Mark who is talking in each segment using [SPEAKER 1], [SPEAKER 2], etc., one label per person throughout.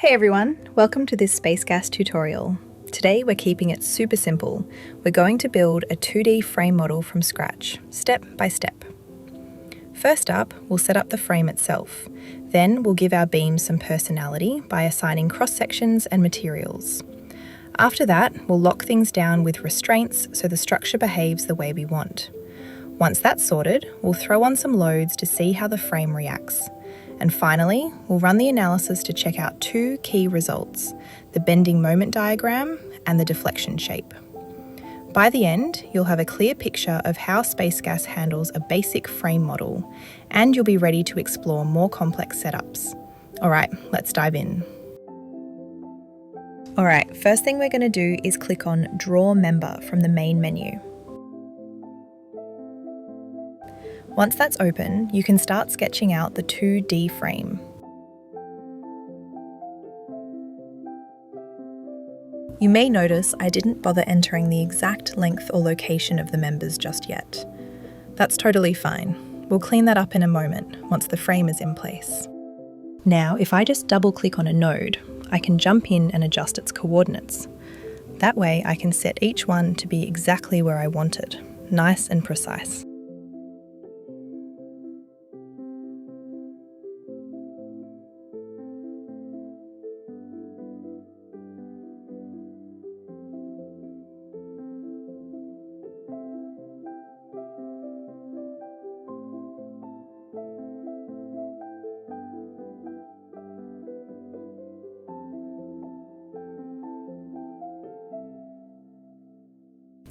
[SPEAKER 1] Hey everyone, welcome to this Space Gas tutorial. Today we're keeping it super simple. We're going to build a 2D frame model from scratch, step by step. First up, we'll set up the frame itself. Then we'll give our beams some personality by assigning cross-sections and materials. After that, we'll lock things down with restraints so the structure behaves the way we want. Once that's sorted, we'll throw on some loads to see how the frame reacts. And finally, we'll run the analysis to check out two key results, the bending moment diagram and the deflection shape. By the end, you'll have a clear picture of how Space Gas handles a basic frame model, and you'll be ready to explore more complex setups. Alright, let's dive in. Alright, first thing we're going to do is click on Draw Member from the main menu. Once that's open, you can start sketching out the 2D frame. You may notice I didn't bother entering the exact length or location of the members just yet. That's totally fine. We'll clean that up in a moment, once the frame is in place. Now, if I just double-click on a node, I can jump in and adjust its coordinates. That way I can set each one to be exactly where I want it, nice and precise.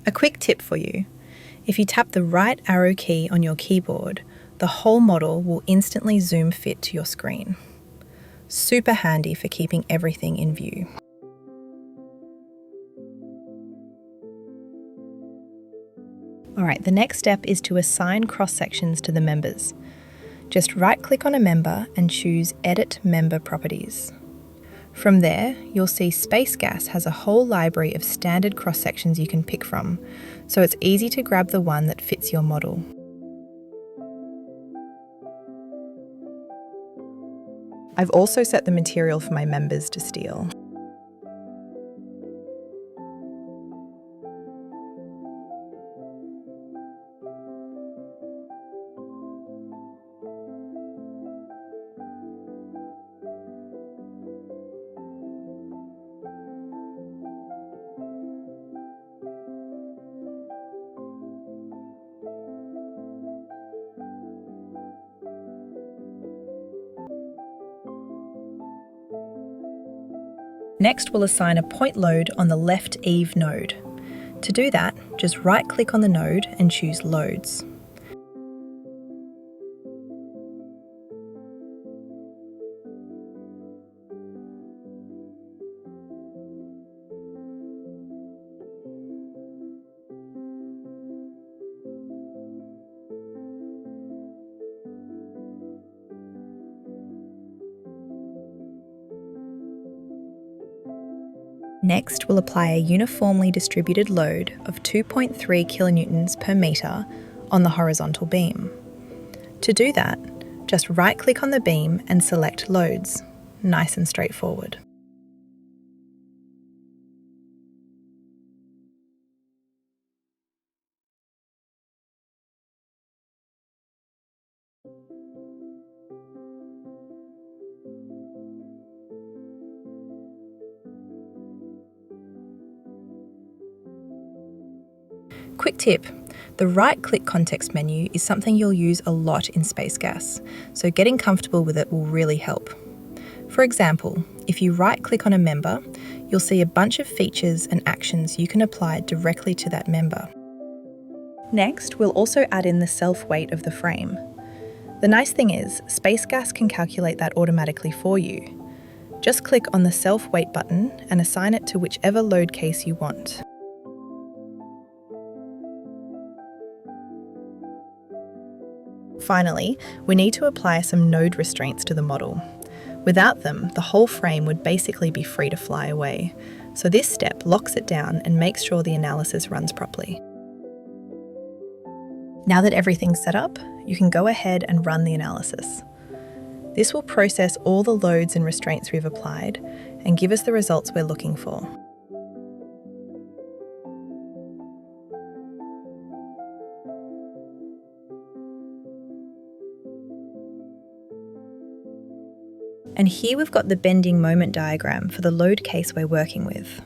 [SPEAKER 1] A quick tip for you. If you tap the right arrow key on your keyboard, the whole model will instantly zoom fit to your screen. Super handy for keeping everything in view. Alright, the next step is to assign cross-sections to the members. Just right-click on a member and choose Edit Member Properties. From there, you'll see Space Gas has a whole library of standard cross-sections you can pick from, so it's easy to grab the one that fits your model. I've also set the material for my members to steel. Next, we'll assign a point load on the left eave node. To do that, just right-click on the node and choose Loads. Next, we'll apply a uniformly distributed load of 2.3 kilonewtons per metre on the horizontal beam. To do that, just right-click on the beam and select Loads. Nice and straightforward. Quick tip, the right-click context menu is something you'll use a lot in Space Gas, so getting comfortable with it will really help. For example, if you right-click on a member, you'll see a bunch of features and actions you can apply directly to that member. Next, we'll also add in the self-weight of the frame. The nice thing is, Space Gas can calculate that automatically for you. Just click on the self-weight button and assign it to whichever load case you want. Finally, we need to apply some node restraints to the model. Without them, the whole frame would basically be free to fly away. So this step locks it down and makes sure the analysis runs properly. Now that everything's set up, you can go ahead and run the analysis. This will process all the loads and restraints we've applied and give us the results we're looking for. And here we've got the bending moment diagram for the load case we're working with.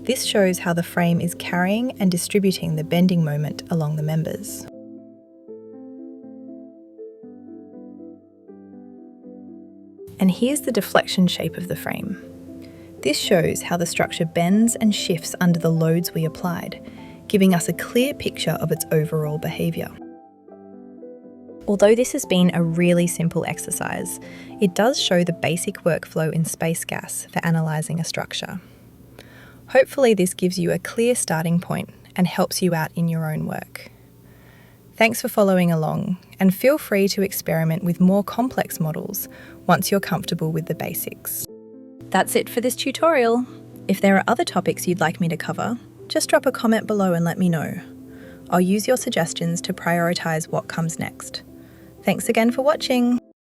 [SPEAKER 1] This shows how the frame is carrying and distributing the bending moment along the members. And here's the deflection shape of the frame. This shows how the structure bends and shifts under the loads we applied, giving us a clear picture of its overall behaviour. Although this has been a really simple exercise, it does show the basic workflow in space gas for analysing a structure. Hopefully this gives you a clear starting point and helps you out in your own work. Thanks for following along, and feel free to experiment with more complex models once you're comfortable with the basics. That's it for this tutorial. If there are other topics you'd like me to cover, just drop a comment below and let me know. I'll use your suggestions to prioritise what comes next. Thanks again for watching.